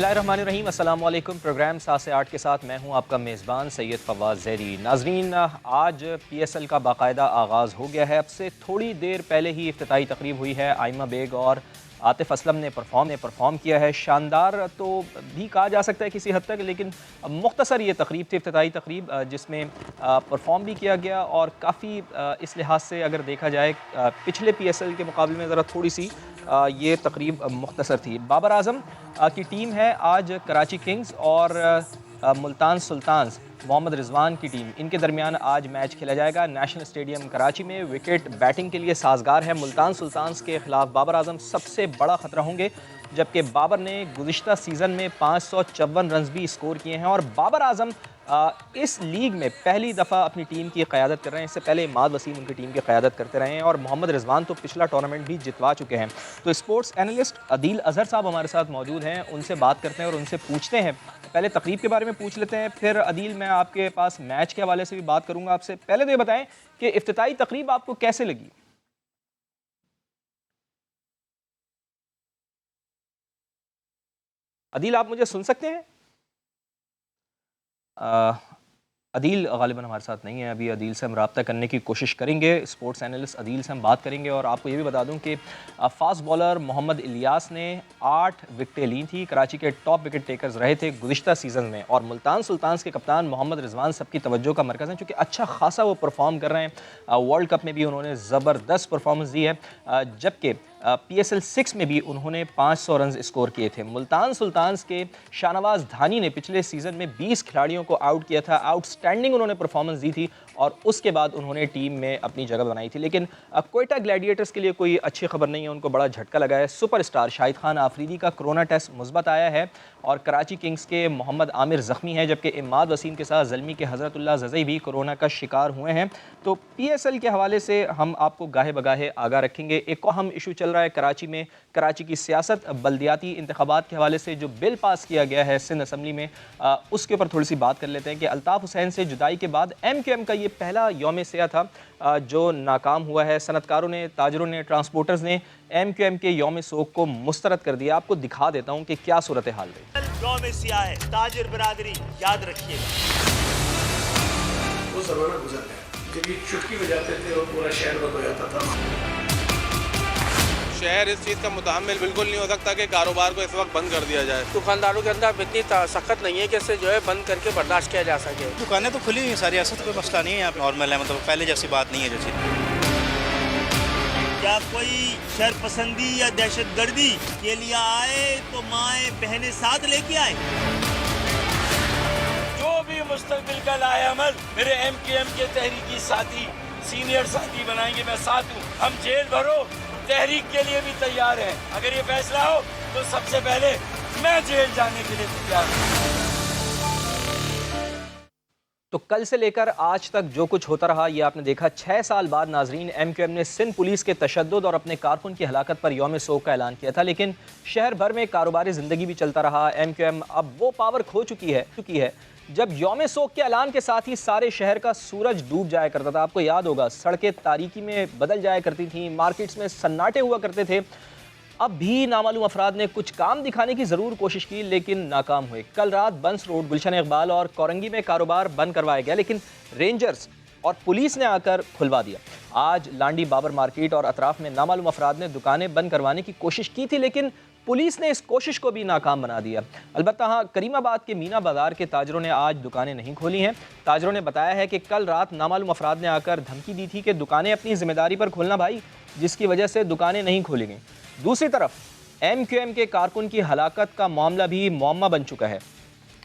बिस्मिल्लाहिर्रहमानिर्रहीम। अस्सलाम वालेकुम। प्रोग्राम 7 से 8 के साथ मैं हूं आपका मेज़बान सैयद फवाज़ ज़ैरी। नाज़रीन, आज PSL का बाकायदा आगाज़ हो गया है। अब से थोड़ी देर पहले ही इफ्तिताही तकरीब हुई है। आइमा बेग और आतिफ़ असलम ने परफॉर्म किया है। शानदार तो भी कहा जा सकता है किसी हद तक, लेकिन मुख्तसर ये तकरीब थी, इफ्तिताही तकरीब, जिसमें परफॉर्म भी किया गया और काफ़ी इस लिहाज से अगर देखा जाए पिछले PSL के मुकाबले में ज़रा थोड़ी सी ये तकरीब मुख्तसर थी। बाबर आज़म की टीम है आज कराची किंग्स और मुल्तान सुल्तान्स मोहम्मद रिजवान की टीम, इनके दरमियान आज मैच खेला जाएगा नेशनल स्टेडियम कराची में। विकेट बैटिंग के लिए साजगार है। मुल्तान सुल्तान्स के खिलाफ बाबर आज़म सबसे बड़ा ख़तरा होंगे, जबकि बाबर ने गुज़िश्ता सीज़न में 554 रन भी स्कोर किए हैं और बाबर आज़म इस लीग में पहली दफ़ा अपनी टीम की क़यादत कर रहे हैं। इससे पहले इमाद वसीम उनकी टीम की क़यादत करते रहे हैं और मोहम्मद रिजवान तो पिछला टूर्नामेंट भी जितवा चुके हैं। तो स्पोर्ट्स एनालिस्ट अदील अजहर साहब हमारे साथ मौजूद हैं, उनसे बात करते हैं और उनसे पूछते हैं। पहले तकरीब के बारे में पूछ लेते हैं, फिर अदील मैं आपके पास मैच के हवाले से भी बात करूँगा आपसे। पहले तो ये बताएँ कि इफ्तिताई तकरीब आपको कैसे लगी? अदील, आप मुझे सुन सकते हैं? अ, अदील गालिबन हमारे साथ नहीं है अभी। अदील से हम रब्ता करने की कोशिश करेंगे। स्पोर्ट्स एनालिस्ट अदील से हम बात करेंगे और आपको ये भी बता दूं कि फास्ट बॉलर मोहम्मद इलियास ने 8 विकेटें ली थी। कराची के टॉप विकेट टेकर्स रहे थे गुज़िश्ता सीज़न में और मुल्तान सुल्तान्स के कप्तान मोहम्मद रिजवान सबकी तवज्जो का मरकज़ है, चूँकि अच्छा खासा वो परफॉर्म कर रहे हैं। वर्ल्ड कप में भी उन्होंने ज़बरदस्त परफॉर्मेंस दी है, जबकि PSL 6 में भी उन्होंने 500 रन स्कोर किए थे। मुल्तान सुल्तान्स के शाहनवाज धानी ने पिछले सीज़न में 20 खिलाड़ियों को आउट किया था। आउटस्टैंडिंग उन्होंने परफॉर्मेंस दी थी और उसके बाद उन्होंने टीम में अपनी जगह बनाई थी। लेकिन कोयटा ग्लैडिएटर्स के लिए कोई अच्छी खबर नहीं है, उनको बड़ा झटका लगा है। सुपरस्टार शाहिद खान आफरीदी का कोरोना टेस्ट मुस्बत आया है और कराची किंग्स के मोहम्मद आमिर ज़ख्मी हैं, जबकि इमाद वसीम के साथ ज़ल्मी के हज़रतुल्लाह ज़ज़ई भी कोरोना का शिकार हुए हैं। तो PSL के हवाले से हम आपको गाहे बगाहे आगाह रखेंगे। एक अहम इशू चल रहा है कराची में, कराची की सियासत, बल्दियाती इंतखाबात के हवाले से जो बिल पास किया गया है सिंध असम्बली में, उसके ऊपर थोड़ी सी बात कर लेते हैं कि अल्ताफ़ हुसैन से जुदाई के बाद MQM का ये पहला यौम सिया था जो नाकाम हुआ है। सनतकारों ने, ताजरों ने, ट्रांसपोर्टर्स ने MQM के यौम सोग को मुस्तरद कर दिया। आपको दिखा देता हूँ कि क्या सूरत हाल रही। यौम सिया है, ताजिर बरादरी याद रखिएगा। वो ज़माना गुजर गया जब ये चुटकी बजाते थे और पूरा शहर बंद हो जाता था। शहर इस चीज़ का मुतहम्मिल बिल्कुल नहीं हो सकता कि कारोबार को इस वक्त बंद कर दिया जाए। दुकानदारों के अंदर इतनी सख्त नहीं है कि इसे जो है बंद करके बर्दाश्त किया जा सके। दुकानें तो खुली हुई सारी, ऐसा तो कोई मसला नहीं है, यहाँ नॉर्मल है, मतलब पहले जैसी बात नहीं है जैसी। क्या कोई शर पसंदी या दहशत गर्दी के लिए आए तो माएँ बहनें साथ लेके आए। जो भी मुस्तकबिल का लाए अमल मेरे MQM के तहरीकी साथी, सीनियर साथी बनाएंगे, मैं साथ हूँ। हम जेल भरो तहरीक के लिए भी तैयार हैं। अगर ये फैसला हो तो सबसे पहले मैं जेल जाने के लिए तैयार हूँ। तो कल से लेकर आज तक जो कुछ होता रहा ये आपने देखा। 6 साल बाद नाजरीन MQM ने सिंध पुलिस के तशद्दुद और अपने कारकुन की हलाकत पर यौम सोग का ऐलान किया था, लेकिन शहर भर में कारोबारी ज़िंदगी भी चलता रहा। MQM अब वो पावर खो चुकी है जब यौम सोग के ऐलान के साथ ही सारे शहर का सूरज डूब जाया करता था। आपको याद होगा, सड़कें तारीकी में बदल जाया करती थीं, मार्केट्स में सन्नाटे हुआ करते थे। अब भी नामालूम अफराद ने कुछ काम दिखाने की ज़रूर कोशिश की, लेकिन नाकाम हुए। कल रात बंस रोड, गुलशन इकबाल और कोरंगी में कारोबार बंद करवाया गया, लेकिन रेंजर्स और पुलिस ने आकर खुलवा दिया। आज लांडी बाबर मार्केट और अतराफ में नामालूम अफराद ने दुकानें बंद करवाने की कोशिश की थी, लेकिन पुलिस ने इस कोशिश को भी नाकाम बना दिया। अलबत्ता हाँ, करीमाबाद के मीना बाजार के ताजरों ने आज दुकानें नहीं खोली हैं। ताजरों ने बताया है कि कल रात नामालूम अफराद ने आकर धमकी दी थी कि दुकानें अपनी जिम्मेदारी पर खोलना भाई, जिसकी वजह से दुकानें नहीं खोली गईं। दूसरी तरफ MQM के कारकुन की हलाकत का मामला भी मुअम्मा बन चुका है।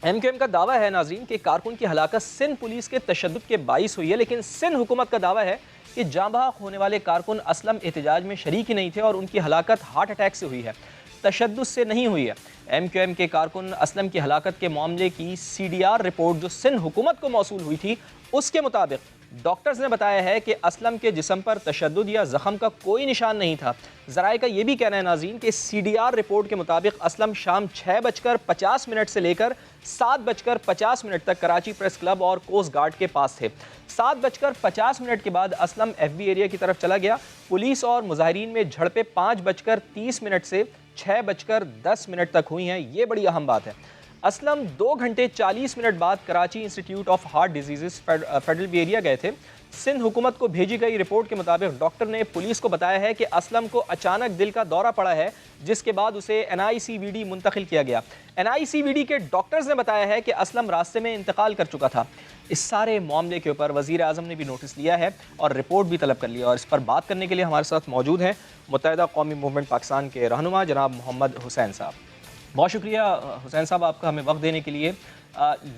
MQM का दावा है नाजरीन कि कारकुन की हलाकत सिंध पुलिस के तशद्दुद के बाइस हुई है, लेकिन सिंध हुकूमत का दावा है कि जाँ बहक होने वाले कारकुन असलम एहतजाज में शरीक ही नहीं थे और उनकी हलाकत हार्ट अटैक से हुई है, तशद्दुद से नहीं हुई है। MQM के कारकुन असलम की हलाकत के मामले की CDR रिपोर्ट जो सिंध हुकूमत को मौसूल हुई थी, उसके मुताबिक डॉक्टर्स ने बताया है कि असलम के जिस्म पर तशद्दुद या ज़ख़म का कोई निशान नहीं था। ज़राए का ये भी कहना है नाज़रीन कि CDR रिपोर्ट के मुताबिक असलम शाम 6:50 से लेकर 7:50 तक कराची प्रेस क्लब और कोस्ट गार्ड के पास थे। 7:50 के बाद असलम FB एरिया की तरफ चला गया। पुलिस और मुजाहिरीन में झड़पें 5:30 से 6:10 तक हुई हैं। ये बड़ी अहम बात है। असलम 2 घंटे 40 मिनट बाद Karachi institute of heart disease federal B area गए थे। सिंध हुकूमत को भेजी गई रिपोर्ट के मुताबिक डॉक्टर ने पुलिस को बताया है कि असलम को अचानक दिल का दौरा पड़ा है, जिसके बाद उसे NICVD मुंतकिल किया गया। NICVD के डॉक्टर्स ने बताया है कि असलम रास्ते में इंतकाल कर चुका था। इस सारे मामले के ऊपर वज़ीर आज़म ने भी नोटिस लिया है और रिपोर्ट भी तलब कर लिया, और इस पर बात करने के लिए हमारे साथ मौजूद हैं मुत्तहिदा कौमी मूवमेंट पाकिस्तान के रहनुमा जनाब मोहम्मद हुसैन साहब। बहुत शुक्रिया हुसैन साहब आपका हमें वक्त देने के लिए।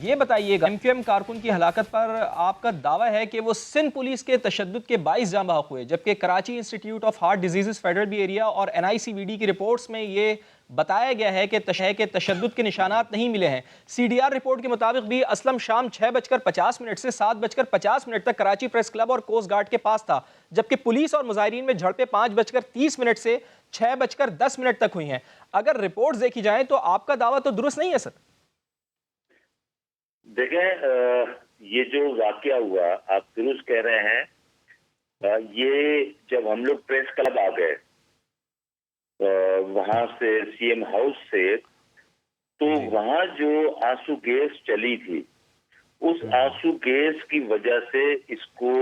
ये बताइएगा, MQM कारकुन की हलाकत पर आपका दावा है कि वो सिंध पुलिस के तशद्दुद के 22 जाँ बहक हुए, जबकि Karachi institute of heart disease federal B area और NICVD की रिपोर्ट्स में ये बताया गया है कि तशद्दुद के निशानात नहीं मिले हैं। CDR रिपोर्ट के मुताबिक भी असलम शाम 6:50 से 7:50 तक कराची प्रेस क्लब और कोस्ट गार्ड के पास था, जबकि पुलिस और मुजाहिरीन में झड़पें 5:30 से 6:10 तक हुई हैं। अगर रिपोर्ट्स देखी जाएं तो आपका दावा तो दुरुस्त नहीं है सर। देखें, ये जो वाकया हुआ आप दुरुस्त कह रहे हैं। ये जब हम लोग प्रेस क्लब आ गए वहां से CM हाउस से, तो वहां जो आंसू गैस चली थी, उस आंसू गैस की वजह से इसको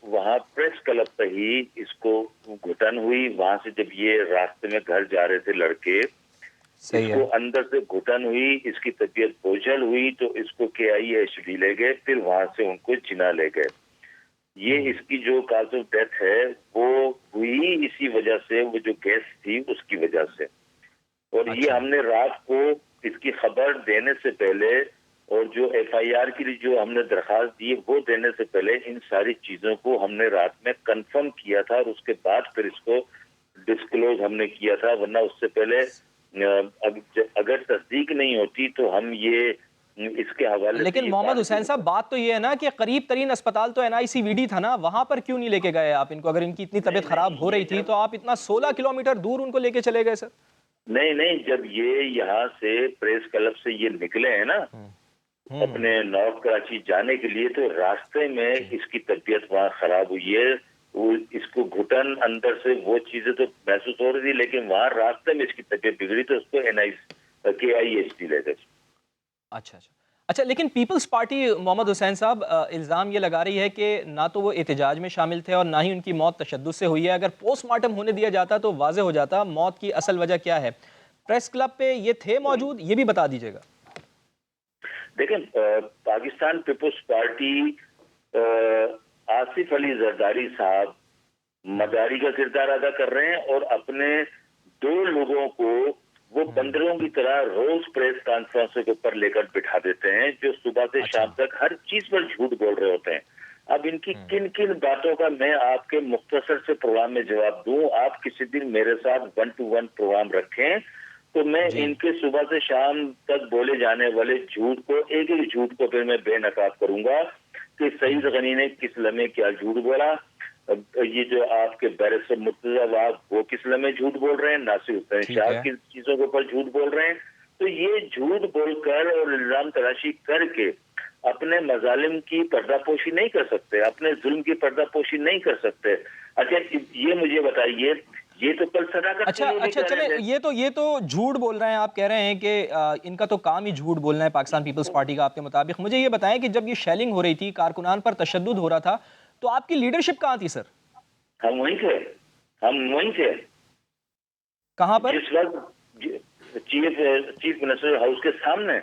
वहां प्रेस क्लब पे ही इसको घुटन हुई। वहां से जब ये रास्ते में घर जा रहे थे लड़के, इसको अंदर से घुटन हुई, इसकी तबीयत बोझल हुई, तो इसको KIHD ले गए, फिर वहां से उनको जिना ले गए। ये इसकी जो काज ऑफ डेथ है वो हुई इसी वजह से, वो जो गैस थी उसकी वजह से। और ये हमने रात को इसकी खबर देने से पहले और जो FIR की जो हमने दरखास्त दी वो देने से पहले इन सारी चीजों को हमने रात में कंफर्म किया था, और उसके बाद फिर इसको डिस्क्लोज हमने किया था। वरना उससे पहले अगर तस्दीक नहीं होती तो हम ये इसके हवाले। लेकिन मोहम्मद हुसैन साहब, बात तो ये है ना कि करीब तरीन अस्पताल तो NICVD था ना, वहां पर क्यों नहीं लेके गए आप इनको? अगर इनकी इतनी तबीयत खराब हो रही थी तो आप इतना 16 किलोमीटर दूर उनको लेके चले गए सर। नहीं, जब ये यहाँ से प्रेस क्लब से ये निकले हैं ना अपने नॉर्थ कराची जाने के लिए, तो रास्ते में इसकी तबीयत वहाँ खराब हुई है। वो इसको घुटन अंदर से वो चीजें तो महसूस हो रही थी, लेकिन वहाँ रास्ते में इसकी तबीयत बिगड़ी तो उसको KIHD ले गए। अच्छा, लेकिन पीपल्स पार्टी मोहम्मद हुसैन साहब इल्ज़ाम ये लगा रही है कि ना तो वो एहतजाज में शामिल थे और ना ही उनकी मौत तशद्दुद से हुई है। अगर पोस्टमार्टम होने दिया जाता तो वाज़ेह हो जाता मौत की असल वजह क्या है। प्रेस क्लब पे ये थे मौजूद, ये भी बता दीजिएगा। देखें, पाकिस्तान पीपल्स पार्टी आसिफ अली जरदारी साहब मदारी का किरदार अदा कर रहे हैं, और अपने 2 लोगों को वो बंदरों की तरह रोज प्रेस कॉन्फ्रेंसों के ऊपर लेकर बिठा देते हैं, जो सुबह से शाम तक हर चीज पर झूठ बोल रहे होते हैं। अब इनकी किन किन बातों का मैं आपके मुख्तसर से प्रोग्राम में जवाब दूं। आप किसी दिन मेरे साथ 1-to-1 प्रोग्राम रखें तो मैं इनके सुबह से शाम तक बोले जाने वाले झूठ को, एक एक झूठ को फिर मैं बेनकाब करूंगा कि सईद गनी ने किस लम्हे क्या झूठ बोला। ये जो आपके बैरिस्टर मुर्तजा वाब वो किस लम्हे झूठ बोल रहे हैं, नासिर हुसैन शाह की चीजों के ऊपर झूठ बोल रहे हैं। तो ये झूठ बोलकर और इल्जाम तराशी करके अपने मजालिम की पर्दापोशी नहीं कर सकते, अपने जुल्म की पर्दापोशी नहीं कर सकते। अच्छा, ये मुझे बताइए, ये तो कल सदाकत। अच्छा, चले, ये तो झूठ बोल रहे हैं। आप कह रहे हैं कि इनका तो काम ही झूठ बोलना है पाकिस्तान पीपल्स पार्टी का आपके मुताबिक। मुझे ये बताएं कि जब ये शेलिंग हो रही थी, कारकुनान पर तशद्दुद हो रहा था, तो आपकी लीडरशिप कहाँ थी सर? हम वहीं थे। कहाँ पर? जिस वक्त चीफ मिनिस्टर हाउस के सामने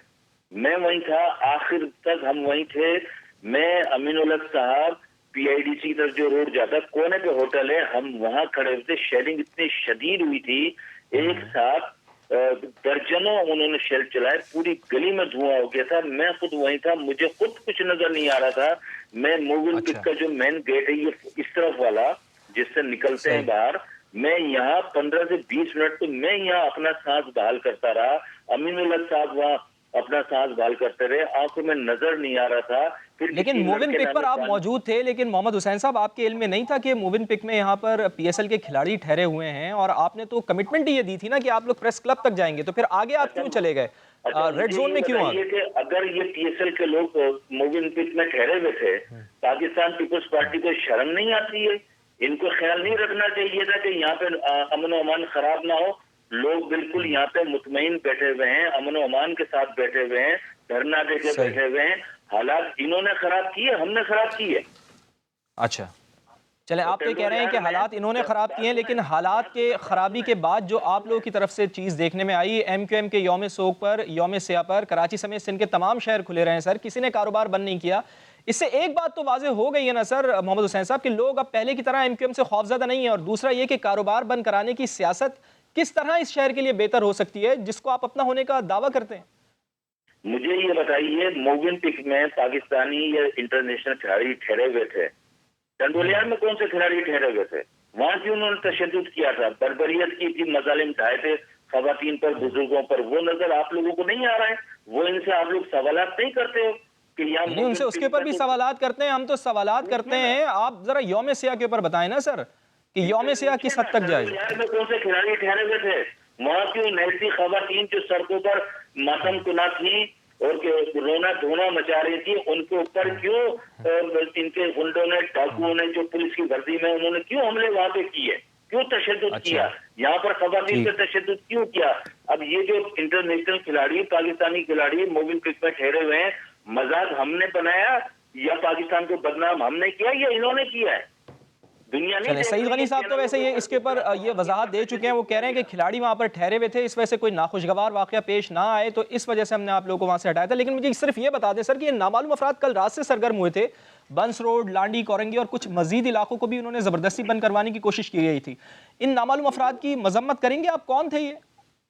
मैं वहीं था, आखिर तक हम वहीं थे। मैं, अमीनुल हक साहब, PIDC की तरफ जो रोड जाता कोने पे होटल है, हम वहां खड़े हुए थे। शेलिंग इतनी शदीद हुई थी, एक साथ दर्जनों उन्होंने शेल चलाए, पूरी गली में धुआं हो गया था। मैं खुद वहीं था, मुझे खुद कुछ नजर नहीं आ रहा था। मैं मूविंग पिक का जो मेन गेट है ये इस तरफ वाला जिससे निकलते हैं बाहर, मैं यहाँ 15 से 20 मिनट तो मैं यहाँ अपना सांस बहाल करता रहा। अमीनुल हक साहब वहाँ अपना सांस बहाल करते रहे, आंखों में नजर नहीं आ रहा था। फिर लेकिन मूविंग पिक पर आप मौजूद थे। लेकिन मोहम्मद हुसैन साहब, आपके इल्म में नहीं था कि मूविंग पिक में यहाँ पर PSL के खिलाड़ी ठहरे हुए हैं, और आपने तो कमिटमेंट ही ये दी थी ना कि आप लोग प्रेस क्लब तक जाएंगे, तो फिर आगे आप क्यों चले गए? रेड जोन में क्यों आ गए? अगर ये PSL के लोग मूविंग पिक में ठहरे हुए थे, पाकिस्तान पीपल्स पार्टी को शर्म नहीं आती है? इनको ख्याल नहीं रखना चाहिए था कि यहाँ पे अमन अमान खराब ना हो? लोग बिल्कुल यहाँ पे मुतमईन बैठे हुए हैं, अमन و अमान के साथ बैठे हुए हैं, धरना देके बैठे हुए हैं। हालात इन्होंने खराब किए, हमने खराब किए। अच्छा, चले आप तो कह रहे हैं कि हालात इन्होंने ख़राब किए हैं, लेकिन हालात के ख़राबी के बाद जो आप लोगों की तरफ से चीज़ देखने में आई, MQM के यौम सोग पर, यौम सियाह पर कराची समेत सिंध के तमाम शहर खुले रहे हैं सर, किसी ने कारोबार बंद नहीं किया। इससे एक बात तो वाज़ेह हो गई है ना सर मोहम्मद हुसैन साहब कि लोग अब पहले की तरह MQM से खौफज़दा नहीं है, और दूसरा ये कि कारोबार बंद कराने की सियासत किस तरह इस शहर के लिए बेहतर हो सकती है जिसको आप अपना होने का दावा करते हैं? मुझे ये बताइए, मोबिनपिक में पाकिस्तानी या इंटरनेशनल खिलाड़ी ठहरे हुए थे, टंडोलियान में कौन से खिलाड़ी ठहरे हुए थे? वहां क्यों उन्होंने तशद्दुद किया था, बर्बरियत की थी, मजालिम ढाए थे खवातीन पर, बुजुर्गों पर? वो नजर आप लोगों को नहीं आ रहा है? वो इनसे आप लोग सवालात नहीं करते हो कि यहाँ नहीं, उनसे उसके ऊपर भी सवालात करते हैं, हम तो सवालात करते हैं। आप जरा यौम सियाह के ऊपर बताएं ना सर कि यौम सियाह किस हद तक जाए। में कौन से खिलाड़ी ठहरे हुए थे? वहाँ क्यों नहती खवातीन जो सड़कों पर मातम कुना थी और रोना धोना मचा रही थी, उनके ऊपर क्यों इनके गुंडों ने, डाकुओं ने, जो पुलिस की वर्दी में, उन्होंने क्यों हमले वहाँ पे किए? क्यों तशद्दुद किया? यहाँ पर खवातीन पे तशद्दुद क्यों किया? अब ये जो इंटरनेशनल खिलाड़ी, पाकिस्तानी खिलाड़ी मोबिनपिक में ठहरे हुए हैं, मजाक हमने बनाया या पाकिस्तान को बदनाम हमने किया या इन्होंने किया है? दुनिया नहीं। सईद गनी साहब तो वैसे ये इसके ऊपर ये वजाहत दे चुके हैं, वो कह रहे हैं कि खिलाड़ी वहाँ पर ठहरे हुए थे, इस वजह से कोई नाखुशगवार वाक़या पेश ना आए, तो इस वजह से हमने आप लोगों को वहाँ से हटाया था। लेकिन मुझे सिर्फ ये बता दें सर कि ये नामालूम अफराद कल रात से सरगर्म हुए थे, बंस रोड, लांडी, कोरंगी और कुछ मजीद इलाकों को भी उन्होंने ज़बरदस्ती बंद करवाने की कोशिश की गई थी। इन नामालूम अफराद की मजम्मत करेंगे आप? कौन थे ये?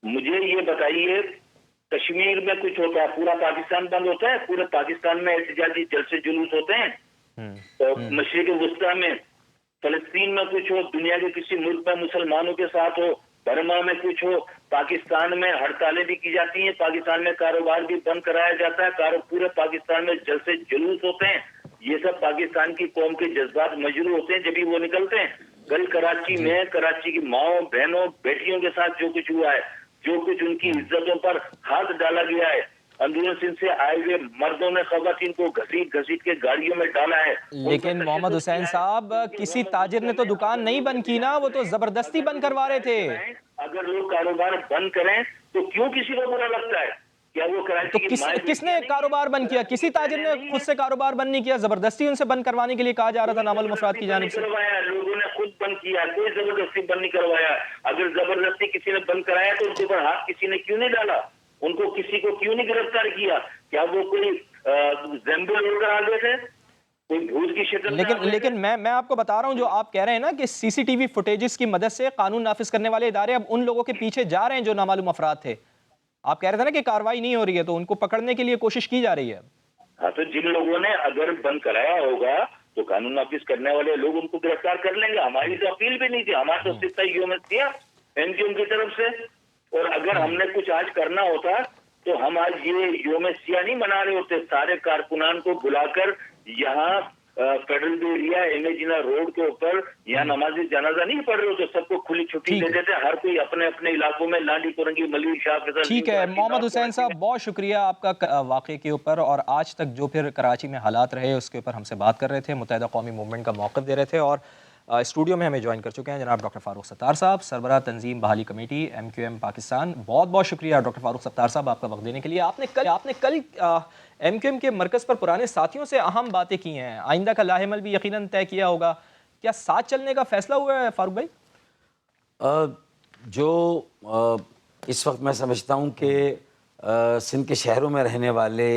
मुझे ये बताइए, कश्मीर में कुछ होता है, पूरा पाकिस्तान बंद होता है? पूरे पाकिस्तान में एहतजाजी जलसे जुलूस होते हैं? तो मशरिक़ वुस्ता में, फलस्तीन में कुछ हो, दुनिया के किसी मुल्क में मुसलमानों के साथ हो, बर्मा में कुछ हो, पाकिस्तान में हड़तालें भी की जाती हैं, पाकिस्तान में कारोबार भी बंद कराया जाता है, पूरे पाकिस्तान में जलसे जुलूस होते हैं। ये सब पाकिस्तान की कौम के जज्बात मजरू होते हैं जब भी वो निकलते हैं। कल कराची में कराची की माओ बहनों बेटियों के साथ जो कुछ हुआ है, जो कुछ उनकी इज्जतों पर हाथ डाला गया है, अंदरून सिंध से आए हुए मर्दों ने खवातीन को घसीट घसीट के गाड़ियों में डाला है। लेकिन मोहम्मद हुसैन साहब, किसी ताजिर ने तो दुकान नहीं बंद की ना, वो तो जबरदस्ती बंद करवा रहे थे। अगर लोग कारोबार बंद करें तो क्यों किसी को बुरा लगता है? क्या वो कराची तो किसने कारोबार बंद किया? किसी ताजिर ने खुद से कारोबार बंद नहीं किया, जबरदस्ती उनसे बंद करवाने के लिए कहा जा रहा था नामालूम अफराद की जानिब से। लोगों ने खुद बंद किया, कोई जबरदस्ती बंद नहीं करवाया। अगर जबरदस्ती किसी ने बंद कराया तो उनके ऊपर हाथ किसी ने क्यों नहीं डाला? उनको किसी को क्यों नहीं गिरफ्तार किया? क्या वो कोई ज़म्बे लेकर आ गए थे, कोई भूत की शक्ल? लेकिन मैं आपको बता रहा हूं, जो आप कह रहे हैं ना कि CCTV फुटेजेस की मदद से कानून नाफिज करने वाले इदारे अब उन लोगों के पीछे जा रहे हैं जो नामालूम अफराद थे। आप कह रहे थे ना कि कार्रवाई नहीं हो रही है, तो उनको पकड़ने के लिए कोशिश की जा रही है। हाँ, तो जिन लोगों ने अगर बंद कराया होगा तो कानून नाफिज करने वाले लोग उनको गिरफ्तार कर लेंगे। हमारी तो अपील भी नहीं थी, हमारा तो सिर्फ यौम सियाह MQM की तरफ से। और अगर हमने कुछ आज करना होता तो हम आज ये यौम सियाह नहीं मना रहे होते, सारे कारकुनान को बुलाकर यहाँ फेडरल एरिया इमेजिना रोड के ऊपर यहाँ नमाज़ी जनाजा नहीं पढ़ रहे होते, सबको खुली छुट्टी दे देते, हर कोई अपने अपने इलाकों में लांडी कोरंगी मलिक शाह के साथ। ठीक है मोहम्मद हुसैन साहब, बहुत शुक्रिया आपका वाक़े के ऊपर, और आज तक जो फिर कराची में हालात रहे उसके ऊपर हमसे बात कर रहे थे, मुत्तहिदा कौमी मूवमेंट का मौक़िफ़ दे रहे थे। और स्टूडियो में हमें ज्वाइन कर चुके हैं जनाब डॉक्टर फ़ारूक सत्तार साहब, सरबराह तंजीम बहाली कमेटी MQM पाकिस्तान। बहुत बहुत शुक्रिया डॉक्टर फ़ारूक सत्तार साहब आपका वक्त देने के लिए। आपने कल MQM के मरकज़ पर पुराने साथियों से अहम बातें की हैं, आइंदा का लाहेमल भी यकीनन तय किया होगा, क्या साथ चलने का फैसला हुआ है फ़ारूक भाई? इस वक्त मैं समझता हूँ कि सिंध के शहरों में रहने वाले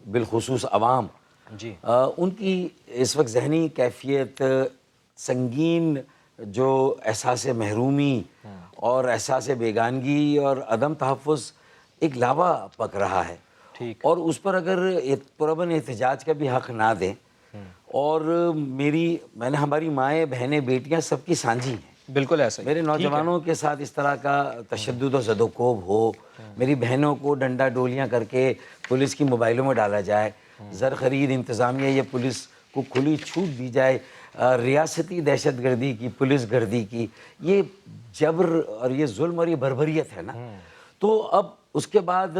बिलखुसूस अवाम जी, उनकी इस वक्त जहनी कैफियत संगीन, जो एहसास महरूमी और एहसास बेगानगी और अदम तहफ़्फ़ुज़ एक लावा पक रहा है। ठीक। और उस पर अगर पुरअमन एहतजाज का भी हक़ ना दें, और मैंने हमारी माएँ बहनें बेटियाँ सबकी सांझी हैं, बिल्कुल ऐसा मेरे नौजवानों के साथ इस तरह का तशद्दुद और ज़दोकोब हो, मेरी बहनों को डंडा डोलियाँ करके पुलिस की मोबाइलों में डाला जाए, ज़र ख़रीद इंतज़ामिया या पुलिस को खुली छूट दी जाए, रियासती दहशत गर्दी की, पुलिस गर्दी की, ये जबर और ये जुल्म और ये बर्बरियत है ना। तो अब उसके बाद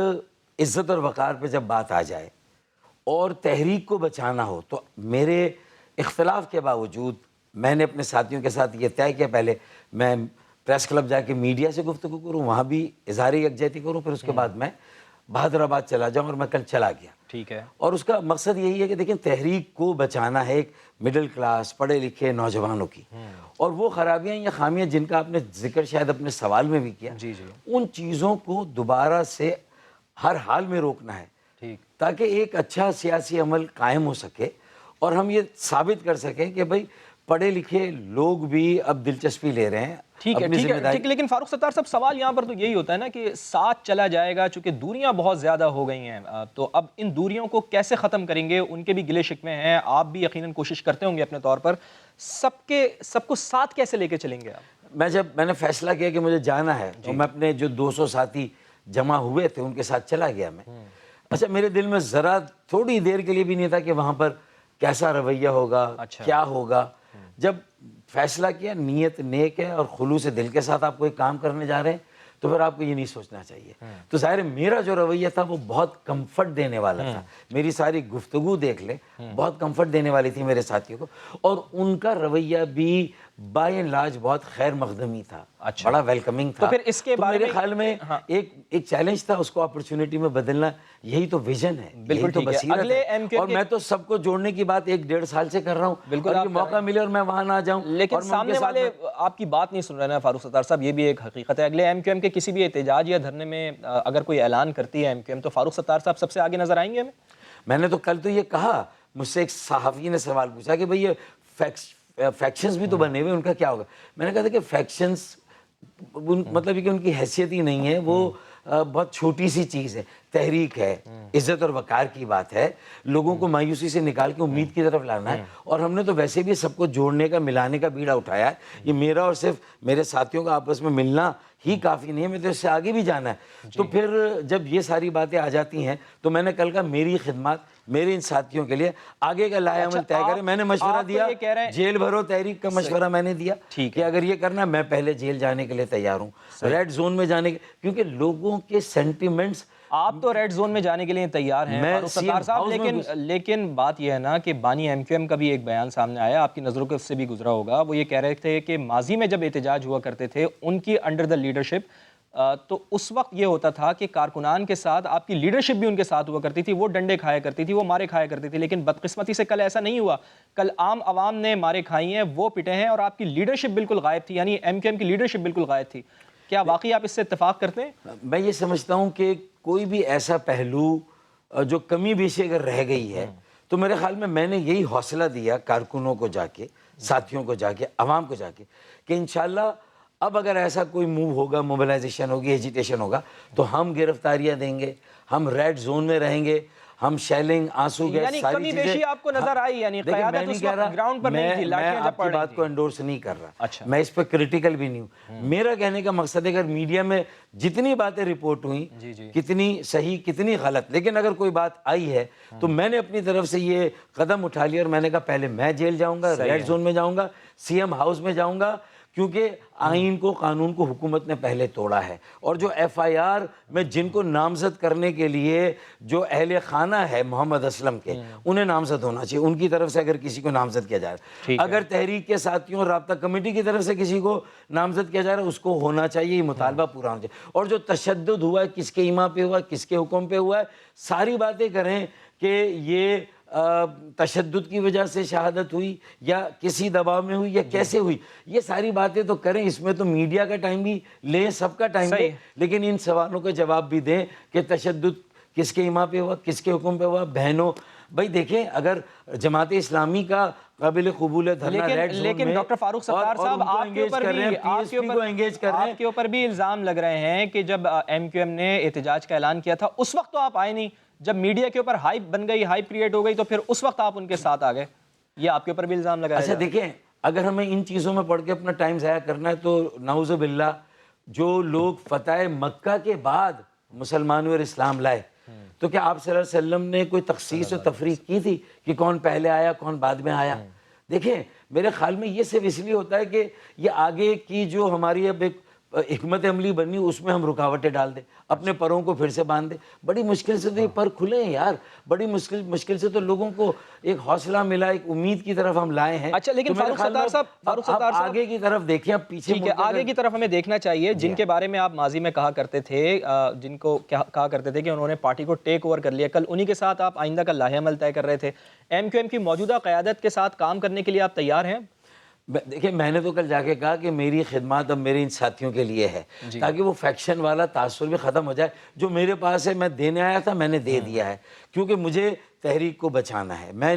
इज़्ज़त और वक़ार पे जब बात आ जाए और तहरीक को बचाना हो, तो मेरे इख्तिलाफ़ के बावजूद मैंने अपने साथियों के साथ ये तय किया, पहले मैं پریس کلب جا کے میڈیا سے گفتگو کروں, وہاں بھی اظہار یکجہتی کروں, پھر اس کے بعد میں بہادر آباد چلا جاؤں, اور میں کل چلا گیا. ٹھیک ہے. اور اس کا مقصد یہی ہے کہ دیکھیں تحریک کو بچانا ہے ایک مڈل کلاس پڑھے لکھے نوجوانوں کی, اور وہ خرابیاں یا خامیاں جن کا آپ نے ذکر شاید اپنے سوال میں بھی کیا, ان چیزوں کو دوبارہ سے ہر حال میں روکنا ہے, تاکہ ایک اچھا سیاسی عمل قائم ہو سکے, اور ہم یہ ثابت کر سکیں کہ بھائی پڑھے لکھے لوگ بھی اب دلچسپی لے رہے ہیں. ٹھیک ہے, لیکن فاروق ستار صاحب سوال یہاں پر تو یہی ہوتا ہے نا کہ ساتھ چلا جائے گا, چونکہ دوریاں بہت زیادہ ہو گئی ہیں, تو اب ان دوریوں کو کیسے ختم کریں گے؟ ان کے بھی گلے شکوے ہیں, آپ بھی یقیناً کوشش کرتے ہوں گے اپنے طور پر, سب کو ساتھ کیسے لے کے چلیں گے آپ؟ میں نے فیصلہ کیا کہ مجھے جانا ہے, تو میں اپنے جو 200 ساتھی جمع ہوئے تھے ان کے ساتھ چلا گیا میں. اچھا, میرے دل میں ذرا تھوڑی دیر کے لیے بھی نہیں تھا کہ وہاں پر کیسا رویہ ہوگا, کیا ہوگا. جب فیصلہ کیا نیت نیک ہے اور خلوص دل کے ساتھ آپ کوئی کام کرنے جا رہے ہیں, تو پھر آپ کو یہ نہیں سوچنا چاہیے. تو ظاہر ہے میرا جو رویہ تھا وہ بہت کمفرٹ دینے والا تھا, میری ساری گفتگو دیکھ لیں بہت کمفرٹ دینے والی تھی میرے ساتھیوں کو, اور ان کا رویہ بھی بائی اینڈ لارج بہت خیر مقدمی تھا, بڑا ویلکمنگ تھا. تو پھر اس کے بارے میرے خیال میں ایک چیلنج تھا, اس کو اپرچونٹی میں بدلنا, یہی تو ویژن ہے, یہی تو بصیرت ہے. اور میں تو سب کو جوڑنے کی بات 1-1.5 سال سے کر رہا ہوں, بالکل یہ موقع ملے اور میں وہاں نہ جاؤں. لیکن سامنے والے آپ کی بات نہیں سن رہے ہیں فاروق ستار صاحب, یہ بھی ایک حقیقت ہے. اگلے ایم کیو ایم کے کسی بھی احتجاج یا دھرنے میں اگر کوئی اعلان کرتی ہے ایم کیو ایم, تو فاروق ستار صاحب سب سے آگے نظر آئیں گے ہمیں؟ میں نے تو کل تو یہ کہا, مجھ سے ایک صحافی نے سوال پوچھا کہ بھئی یہ فیکشنز بھی تو بنے ہوئے, ان کا کیا ہوگا؟ میں نے کہا تھا کہ فیکشنز مطلب کہ ان کی حیثیت ہی نہیں ہے, وہ بہت چھوٹی سی چیز ہے. تحریک ہے, عزت اور وقار کی بات ہے, لوگوں کو مایوسی سے نکال کے امید کی طرف لانا ہے. اور ہم نے تو ویسے بھی سب کو جوڑنے کا, ملانے کا بیڑا اٹھایا ہے. یہ میرا اور صرف میرے ساتھیوں کا آپس میں ملنا ہی کافی نہیں ہے, میں تو اس سے آگے بھی جانا ہے. تو پھر جب یہ ساری باتیں آ جاتی ہیں, تو میں نے کل کہا میری خدمات میرے ان ساتھیوں کے لیے آگے کا لائحہ عمل طے کریں. میں نے مشورہ دیا, جیل بھرو تحریک کا مشورہ میں نے دیا کہ اگر یہ کرنا ہے میں پہلے جیل جانے کے لیے تیار ہوں, ریڈ زون میں جانے کے, کیونکہ لوگوں کے سینٹیمنٹس. آپ تو ریڈ زون میں جانے کے لیے تیار ہیں فاروق ستار صاحب, لیکن بات یہ ہے نا کہ بانی ایم کیو ایم کا بھی ایک بیان سامنے آیا, آپ کی نظروں کے سے بھی گزرا ہوگا. وہ یہ کہہ رہے تھے کہ ماضی میں جب احتجاج ہوا کرتے تھے ان کی انڈر دا لیڈرشپ, تو اس وقت یہ ہوتا تھا کہ کارکنان کے ساتھ آپ کی لیڈرشپ بھی ان کے ساتھ ہوا کرتی تھی, وہ ڈنڈے کھایا کرتی تھی, وہ مارے کھایا کرتی تھی. لیکن بدقسمتی سے کل ایسا نہیں ہوا, کل عام عوام نے مارے کھائی ہیں, وہ پٹے ہیں, اور آپ کی لیڈرشپ بالکل غائب تھی, یعنی ایم کیو ایم کی لیڈرشپ بالکل غائب تھی. کیا واقعی آپ اس سے اتفاق کرتے ہیں؟ میں یہ سمجھتا ہوں کہ کوئی بھی ایسا پہلو جو کمی بیشی اگر رہ گئی ہے, تو میرے خیال میں نے یہی حوصلہ دیا کارکنوں کو جا کے, ساتھیوں کو جا کے, عوام کو جا کے, کہ انشاءاللہ اب اگر ایسا کوئی موو ہوگا, موبلائزیشن ہوگی, ایجیٹیشن ہوگا, تو ہم گرفتاریاں دیں گے, ہم ریڈ زون میں رہیں گے, ہم شیلنگ, آنسو گیس, یعنی ساری کمی بیشی آپ کو نظر آئی, یعنی قیادت اس وقت گراؤنڈ پر نہیں تھی, میں آپ کی بات کو انڈورس نہیں کر رہا, میں اس پہ کریٹیکل بھی نہیں ہوں. میرا کہنے کا مقصد ہے اگر میڈیا میں جتنی باتیں رپورٹ ہوئیں, کتنی صحیح کتنی غلط, لیکن اگر کوئی بات آئی ہے تو میں نے اپنی طرف سے یہ قدم اٹھا لیا, اور میں نے کہا پہلے میں جیل جاؤں گا, ریڈ زون میں جاؤں گا, سی ایم ہاؤس میں جاؤں گا, کیونکہ آئین کو, قانون کو حکومت نے پہلے توڑا ہے. اور جو ایف آئی آر میں جن کو نامزد کرنے کے لیے جو اہل خانہ ہے محمد اسلم کے, انہیں نامزد ہونا چاہیے. ان کی طرف سے اگر کسی کو نامزد کیا جا رہا ہے, اگر تحریک کے ساتھیوں, رابطہ کمیٹی کی طرف سے کسی کو نامزد کیا جا رہا ہے, اس کو ہونا چاہیے, یہ مطالبہ پورا ہونا چاہیے. اور جو تشدد ہوا ہے, کس کے ایما پہ ہوا ہے, کس کے حکم پہ ہوا ہے, ساری باتیں کریں کہ یہ تشدد کی وجہ سے شہادت ہوئی یا کسی دباؤ میں ہوئی یا کیسے ہوئی, یہ ساری باتیں تو کریں. اس میں تو میڈیا کا ٹائم بھی لیں, سب کا ٹائم لیں, لیکن ان سوالوں کا جواب بھی دیں کہ تشدد کس کے ایما پہ ہوا, کس کے حکم پہ ہوا. بہنوں بھائی دیکھیں, اگر جماعت اسلامی کا قابل قبول ہے دھرنا ریڈ زون میں, لیکن ڈاکٹر فاروق ستار صاحب آپ کے اوپر بھی الزام لگ رہے ہیں کہ جب ایم کیو ایم نے احتجاج کا اعلان کیا تھا اس وقت تو آپ آئے نہیں, جب میڈیا کے اوپر ہائپ بن گئی, ہائپ کریٹ ہو گئی, تو پھر اس وقت آپ ان کے ساتھ آ گئے. یہ آپ کے اوپر بھی الزام لگایا. اچھا دیکھیں, اگر ہمیں ان چیزوں میں پڑھ کے اپنا ٹائم ضائع کرنا ہے تو نعوذ باللہ, جو لوگ فتح مکہ کے بعد مسلمانوں اور اسلام لائے, تو کیا آپ صلی اللہ علیہ وسلم نے کوئی تخصیص و تفریق کی تھی کہ کون پہلے آیا کون بعد میں آیا؟ دیکھیں میرے خیال میں یہ صرف اس لیے ہوتا ہے کہ یہ آگے کی جو ہماری اب ایک हिकमत अमली बननी, उसमें हम रुकावटें डाल दें, अपने परों को फिर से बांध दें। बड़ी मुश्किल से तो ये पर खुले हैं यार, बड़ी मुश्किल से तो लोगों को एक हौसला मिला, एक उम्मीद की तरफ हम लाए हैं। अच्छा, लेकिन तो मेरे फारूक ख्याल में सत्तार साहब आगे की तरफ देखिए, अब पीछे ठीक है, आगे की तरफ हमें देखना चाहिए। जिनके बारे में आप माजी में कहा करते थे, जिनको कहा करते थे कि उन्होंने पार्टी को टेक ओवर कर लिया, कल उन्हीं के साथ आप आइंदा का लाहेअमल तय कर रहे थे। MQM की मौजूदा क़यादत के साथ काम करने के लिए आप तैयार हैं? देखिए, मैंने तो कल जाके कहा कि मेरी खिदमत अब मेरे इन साथियों के लिए है, ताकि वो फैक्शन वाला तासुर भी ख़त्म हो जाए। जो मेरे पास है, मैं देने आया था, मैंने दे दिया है, क्योंकि मुझे तहरीक को बचाना है। मैं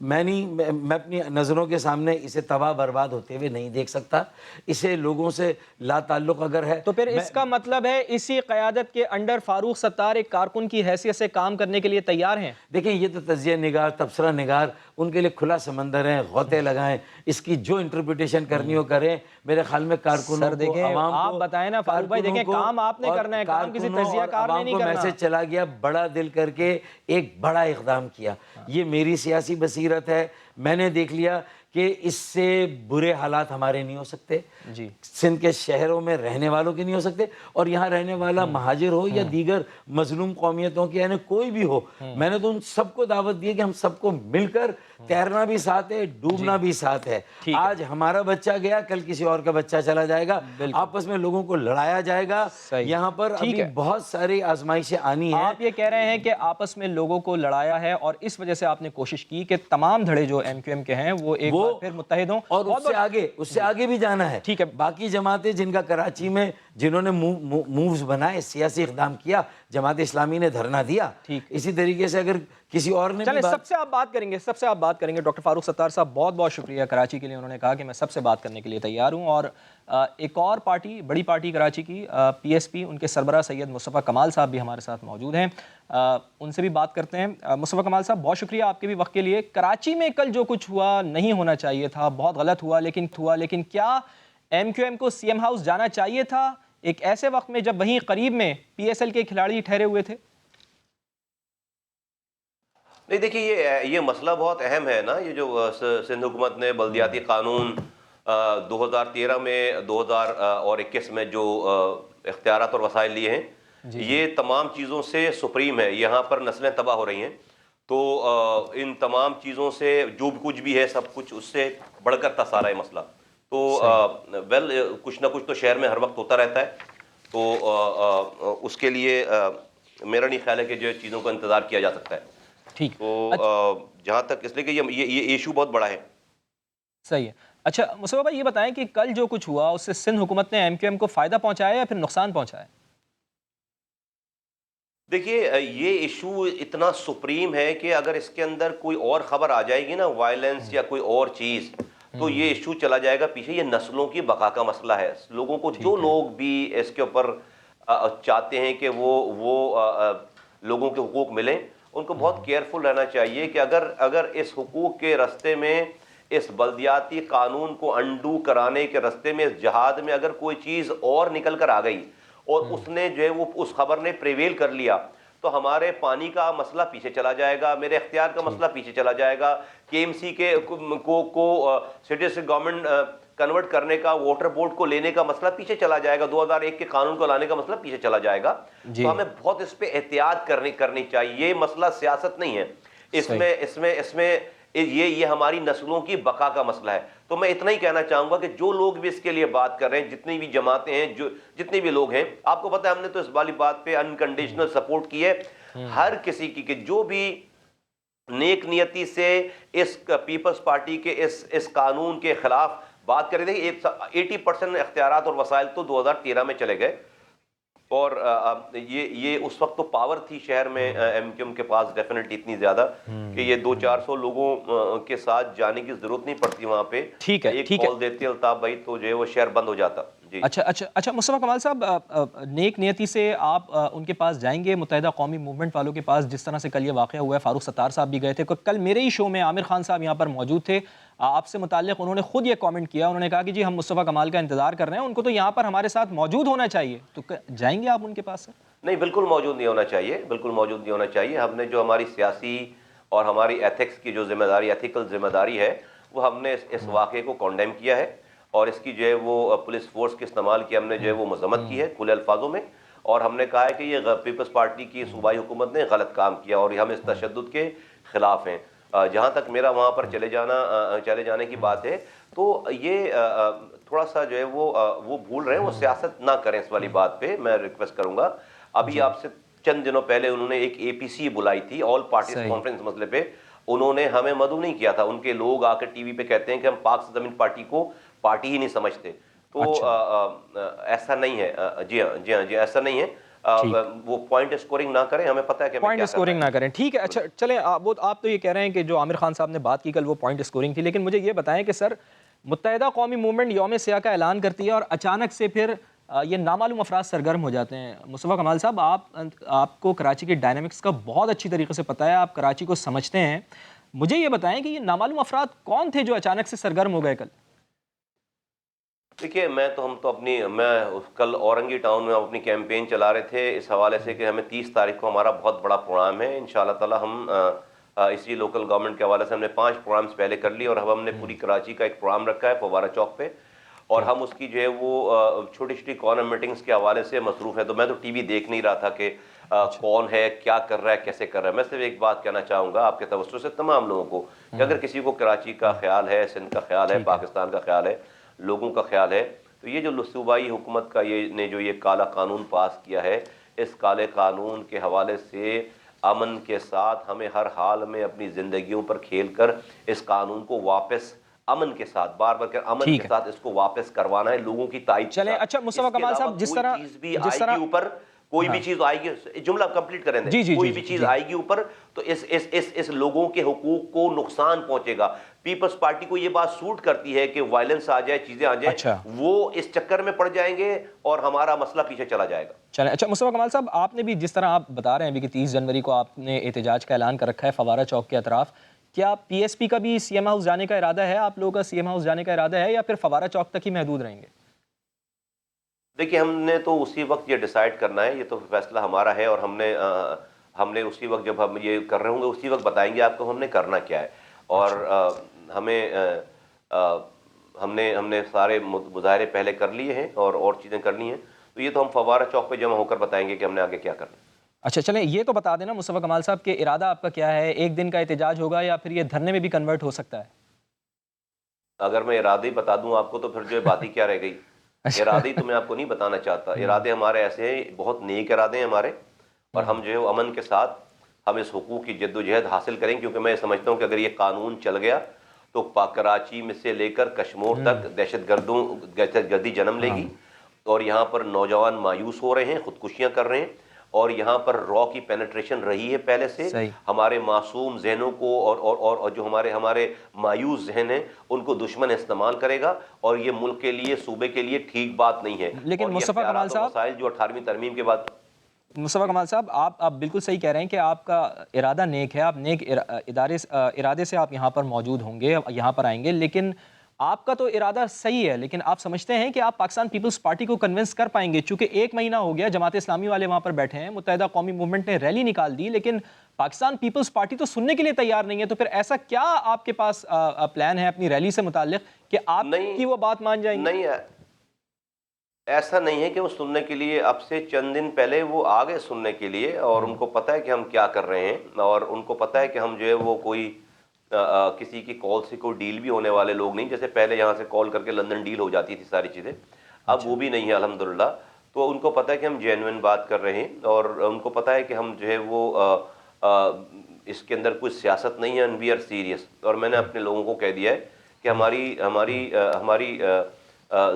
अपनी नज़रों के सामने इसे तबाह बर्बाद होते हुए नहीं देख सकता। इसे लोगों से ला ताल्लुक़ अगर है तो फिर इसका मतलब है इसी क़यादत के अंडर फारूक सत्तार एक कारकुन की हैसियत से काम करने के लिए तैयार हैं? देखें, ये तो तज़िया निगार, तबसरा निगार, उनके लिए खुला समंदर है, गौते लगाएं, इसकी जो इंटरप्रिटेशन करनी हो करें। मेरे ख्याल में कारकुनों को, आवाम को, आप बताएं ना फारूक भाई, देखें काम आपने करना है, काम किसी तजियाकार ने नहीं करना। मैसेज चला गया, बड़ा दिल करके एक बड़ा इक़दाम किया। ये मेरी सियासी बसीरत है। मैंने देख लिया कि इससे बुरे हालात हमारे नहीं हो सकते जी, सिंध के शहरों में रहने वालों के नहीं हो सकते, और यहाँ रहने वाला महाजिर हो या दीगर मजलूम कौमियतों के, यानी कोई भी हो। मैंने तो उन सबको दावत दी है कि हम सबको मिलकर तैरना भी साथ है, डूबना भी साथ है। आज हमारा बच्चा गया, कल किसी और का बच्चा चला जाएगा, आपस में लोगों को लड़ाया जाएगा। यहाँ पर अभी बहुत सारी आजमाइशें आनी हैं। आप ये कह रहे हैं कि आपस में लोगों को लड़ाया है, और इस वजह से आपने कोशिश की कि तमाम धड़े जो MQM के हैं वो एक बार फिर मुत्तहिद हों, और उससे आगे भी जाना है। ठीक है, बाकी जमातें जिनका कराची में जिन्होंने मूव्स बनाए, सियासी इक़दाम किया, जमात इस्लामी ने धरना दिया, इसी तरीके से अगर किसी और ने चलें, सबसे आप बात करेंगे। डॉक्टर फारूक सत्तार साहब, बहुत बहुत शुक्रिया कराची के लिए। उन्होंने कहा कि मैं सबसे बात करने के लिए तैयार हूँ। और एक और पार्टी, बड़ी पार्टी कराची की PSP, उनके सरबराह सैयद मुस्तफ़ा कमाल साहब भी हमारे साथ मौजूद हैं। उनसे भी बात करते हैं। मुस्तफ़ा कमाल साहब, बहुत शुक्रिया आपके भी वक्त के लिए। कराची में कल जो कुछ हुआ नहीं होना चाहिए था, बहुत गलत हुआ, लेकिन क्या MQM को CM हाउस जाना चाहिए था एक ऐसे वक्त में जब वहीं करीब में PSL के खिलाड़ी ठहरे हुए थे? नहीं, देखिए, ये मसला बहुत अहम है ना। ये जो सिंध हुकूमत ने बल्दियाती कानून 2013 में 2021 में जो इख्तियारात और वसाइल लिए हैं, ये तमाम चीज़ों से सुप्रीम है। यहाँ पर नस्लें तबाह हो रही हैं, तो इन तमाम चीज़ों से जो कुछ भी है, सब कुछ उससे बढ़कर था सारा ये मसला। तो कुछ ना कुछ तो शहर में हर वक्त होता रहता है, तो उसके लिए मेरा नहीं ख्याल है कि जो चीज़ों का इंतज़ार किया जा सकता है। ठीक, तो जहाँ तक, इसलिए कि ये इशू बहुत बड़ा है। सही है। अच्छा मुस्तफ़ा भाई, ये बताएं कि कल जो कुछ हुआ उससे सिंध हुकूमत ने MQM को फ़ायदा पहुँचाया या फिर नुकसान पहुँचाया? देखिए, ये इशू इतना सुप्रीम है कि अगर इसके अंदर कोई और ख़बर आ जाएगी ना, वायलेंस या कोई और चीज़, तो ये इशू चला जाएगा पीछे। ये नस्लों की बका का मसला है। लोगों को, जो लोग भी इसके ऊपर चाहते हैं कि वो लोगों के हुकूक मिलें, उनको बहुत केयरफुल रहना चाहिए कि अगर इस हुकूक के रास्ते में, इस बल्दियाती कानून को अंडू कराने के रास्ते में, इस जहाद में अगर कोई चीज़ और निकल कर आ गई और उसने जो है वो उस खबर ने प्रिवेल कर लिया, तो हमारे पानी का मसला पीछे चला जाएगा, मेरे इख्तियार का मसला पीछे चला जाएगा, KMC के को सिटी से गवर्नमेंट कन्वर्ट करने का, वाटर बोर्ड को लेने का मसला पीछे चला जाएगा, 2001 के कानून को लाने का मसला पीछे चला जाएगा। तो हमें बहुत इस पे एहतियात करनी चाहिए। ये मसला सियासत नहीं है, इसमें ये हमारी नस्लों की बका का मसला है। तो मैं इतना ही कहना चाहूँगा कि जो लोग भी इसके लिए बात कर रहे हैं, जितनी भी जमातें हैं, जितने भी लोग हैं, आपको पता है हमने तो इस वाली बात पे अनकंडीशनल सपोर्ट की है हर किसी की, कि जो भी नेक नियति से इस पीपल्स पार्टी के इस कानून के खिलाफ बात कर रहे थे। 80% इख्तियारात और वसाइल तो 2013 में चले गए, और ये उस वक्त तो पावर थी शहर में MQM के पास डेफिनेटली इतनी ज़्यादा कि ये 200-400 लोगों के साथ जाने की ज़रूरत नहीं पड़ती वहाँ पे। ठीक है, एक कॉल देते अल्ताफ भाई, तो जो है वो शहर बंद हो जाता। जी। अच्छा मुस्तफ़ा कमाल साहब, नेक नियति से आप उनके पास जाएंगे, मुत्तहिदा कौमी मूवमेंट वालों के पास, जिस तरह से कल ये वाक़या हुआ है, फारूक सत्तार साहब भी गए थे। कल मेरे ही शो में आमिर खान साहब यहाँ पर मौजूद थे, आपसे मुताल्लिक़ उन्होंने खुद ये कमेंट किया। उन्होंने कहा कि जी हम मुस्तफ़ा कमाल का इंतज़ार कर रहे हैं, उनको तो यहाँ पर हमारे साथ मौजूद होना चाहिए। तो जाएंगे आप उनके पास? नहीं, बिल्कुल मौजूद नहीं होना चाहिए, बिल्कुल मौजूद नहीं होना चाहिए। हमने जो हमारी सियासी और हमारी एथिक्स की जो जिम्मेदारी, एथिकल जिम्मेदारी है, वो हमने इस वाक़े को कॉन्डेम किया है। اور اس کی جو ہے وہ پولیس فورس کے استعمال کی ہم نے جو ہے وہ مذمت کی ہے کھلے الفاظوں میں، اور ہم نے کہا ہے کہ یہ پیپلز پارٹی کی صوبائی حکومت نے غلط کام کیا اور ہم اس تشدد کے خلاف ہیں۔ جہاں تک میرا وہاں پر چلے جانے کی بات ہے تو یہ تھوڑا سا جو ہے وہ بھول رہے ہیں، وہ سیاست نہ کریں اس والی بات پہ، میں ریکویسٹ کروں گا۔ ابھی آپ سے چند دنوں پہلے انہوں نے ایک APC بلائی تھی، آل پارٹیز کانفرنس مسئلے پہ، انہوں نے ہمیں مدعو نہیں کیا تھا۔ ان کے لوگ آ کے ٹی وی پہ کہتے ہیں کہ ہم پاک سے زمین پارٹی کو پارٹی ہی نہیں سمجھتے، تو ایسا نہیں ہے۔ جی ہاں ایسا نہیں ہے، وہ پوائنٹ اسکورنگ نہ کریں، ہمیں پتہ ہے کہ پوائنٹ اسکورنگ نہ کریں، ٹھیک ہے۔ اچھا چلیں، آپ تو یہ کہہ رہے ہیں کہ جو عامر خان صاحب نے بات کی کل وہ پوائنٹ اسکورنگ تھی، لیکن مجھے یہ بتائیں کہ سر متحدہ قومی موومنٹ یوم سیاہ کا اعلان کرتی ہے اور اچانک سے پھر یہ نامعلوم افراد سرگرم ہو جاتے ہیں۔ مصطفیٰ کمال صاحب، آپ کو کراچی کے ڈائنامکس کا بہت اچھی طریقے سے پتہ ہے، آپ کراچی کو سمجھتے ہیں، مجھے یہ بتائیں کہ یہ نامعلوم افراد کون تھے جو اچانک سے سرگرم ہو گئے کل؟ دیکھیے میں کل اورنگی ٹاؤن میں اپنی کیمپین چلا رہے تھے اس حوالے سے کہ ہمیں 30 تاریخ کو ہمارا بہت بڑا پروگرام ہے انشاءاللہ تعالی۔ ہم اسی لوکل گورنمنٹ کے حوالے سے ہم نے 5 پروگرامز پہلے کر لی، اور اب ہم نے پوری کراچی کا ایک پروگرام رکھا ہے فوارہ چوک پہ، اور ہم اس کی جو ہے وہ چھوٹی چھوٹی کارنر میٹنگز کے حوالے سے مصروف ہیں۔ تو میں تو ٹی وی دیکھ نہیں رہا تھا کہ کون ہے، کیا کر رہا ہے، کیسے کر رہا ہے۔ میں صرف ایک بات کہنا چاہوں گا آپ کے توسط سے تمام لوگوں کو کہ اگر کسی کو کراچی کا خیال ہے، سندھ کا خیال ہے، پاکستان کا خیال ہے، لوگوں کا خیال ہے، تو یہ جو صوبائی حکومت کا یہ کالا قانون پاس کیا ہے، اس کالے قانون کے حوالے سے امن کے ساتھ ہمیں ہر حال میں اپنی زندگیوں پر کھیل کر اس قانون کو واپس امن کے ساتھ بار امن کے ساتھ اس کو واپس کروانا ہے لوگوں کی تائید۔ چلیں اچھا مصطفیٰ کمال صاحب، جس طرح اوپر کوئی بھی چیز آئے گی، جملہ کمپلیٹ کریں دیں، کوئی بھی چیز آئے گی اوپر تو اس لوگوں کے حقوق کو نقصان پہنچے گا۔ پیپلز پارٹی کو یہ بات سوٹ کرتی ہے کہ وائلنس آ جائے، چیزیں آ جائیں، وہ اس چکر میں پڑ جائیں گے اور ہمارا مسئلہ پیچھے چلا جائے گا۔ چلیں اچھا مصطفیٰ کمال صاحب، آپ نے بھی جس طرح آپ بتا رہے ہیں ابھی کہ 30 جنوری کو آپ نے احتجاج کا اعلان کر رکھا ہے فوارہ چوک کے اطراف، کیا PSP کا بھی CM ہاؤس جانے کا ارادہ ہے؟ آپ لوگوں کا CM ہاؤس جانے کا ارادہ ہے یا پھر فوارہ چوک تک ہی محدود رہیں گے؟ دیکھیے ہم نے تو اسی وقت یہ ڈیسائیڈ کرنا ہے، یہ تو فیصلہ ہمارا ہے، اور ہم نے اسی وقت جب ہم یہ کر رہے ہوں گے اسی وقت بتائیں گے آپ کو ہم نے کرنا کیا ہے۔ اور ہم نے سارے مظاہرے پہلے کر لیے ہیں اور چیزیں کرنی ہیں، تو یہ تو ہم فوارہ چوک پہ جمع ہو کر بتائیں گے کہ ہم نے آگے کیا کرنا ہے۔ اچھا چلیں یہ تو بتا دینا مصطفیٰ کمال صاحب کہ ارادہ آپ کا کیا ہے، ایک دن کا احتجاج ہوگا یا پھر یہ دھرنے میں بھی کنورٹ ہو سکتا ہے؟ اگر میں ارادے بتا دوں آپ کو تو پھر جو ہے بات ہی کیا رہ گئی۔ ارادے تو میں آپ کو نہیں بتانا چاہتا، ارادے ہمارے ایسے ہیں، بہت نیک ارادے ہیں ہمارے، اور ہم جو ہے وہ امن کے ساتھ ہم اس حقوق کی جد و جہد حاصل کریں، کیونکہ میں سمجھتا ہوں کہ اگر یہ قانون چل گیا تو کراچی میں سے لے کر کشمور تک دہشت گردی جنم لے گی، اور یہاں پر نوجوان مایوس ہو رہے ہیں، خودکشیاں کر رہے ہیں، اور یہاں پر را کی پینیٹریشن رہی ہے پہلے سے، ہمارے معصوم ذہنوں کو اور جو ہمارے مایوس ذہن ہیں ان کو دشمن استعمال کرے گا، اور یہ ملک کے لیے، صوبے کے لیے ٹھیک بات نہیں ہے۔ لیکن مصطفیٰ کمال صاحب، مسائل جو 18ویں ترمیم کے بعد، مصطفیٰ کمال صاحب آپ بالکل صحیح کہہ رہے ہیں کہ آپ کا ارادہ نیک ہے، آپ نیک ارادے سے آپ یہاں پر موجود ہوں گے، یہاں پر آئیں گے، لیکن آپ کا تو ارادہ صحیح ہے، لیکن آپ سمجھتے ہیں کہ آپ پاکستان پیپلز پارٹی کو کنونس کر پائیں گے؟ چونکہ 1 مہینہ ہو گیا جماعت اسلامی والے وہاں پر بیٹھے ہیں، متحدہ قومی موومنٹ نے ریلی نکال دی، لیکن پاکستان پیپلز پارٹی تو سننے کے لیے تیار نہیں ہے، تو پھر ایسا کیا آپ کے پاس پلان ہے اپنی ریلی سے متعلق کہ آپ کی وہ بات مان جائیں گے؟ نہیں ہے، ایسا نہیں ہے کہ وہ سننے کے لیے، اب سے چند دن پہلے وہ آگے سننے کے لیے، اور ان کو پتہ ہے کہ ہم کیا کر رہے ہیں، اور ان کو پتہ ہے کہ ہم جو ہے وہ کوئی کسی کی کال سے کوئی ڈیل بھی ہونے والے لوگ نہیں، جیسے پہلے یہاں سے کال کر کے لندن ڈیل ہو جاتی تھی ساری چیزیں، اب وہ بھی نہیں ہے الحمدللہ۔ تو ان کو پتہ ہے کہ ہم جینوئن بات کر رہے ہیں، اور ان کو پتہ ہے کہ ہم جو ہے وہ اس کے اندر کوئی سیاست نہیں ہے، اینڈ وی آر سیریس۔ اور میں نے اپنے لوگوں کو کہہ دیا ہے کہ ہماری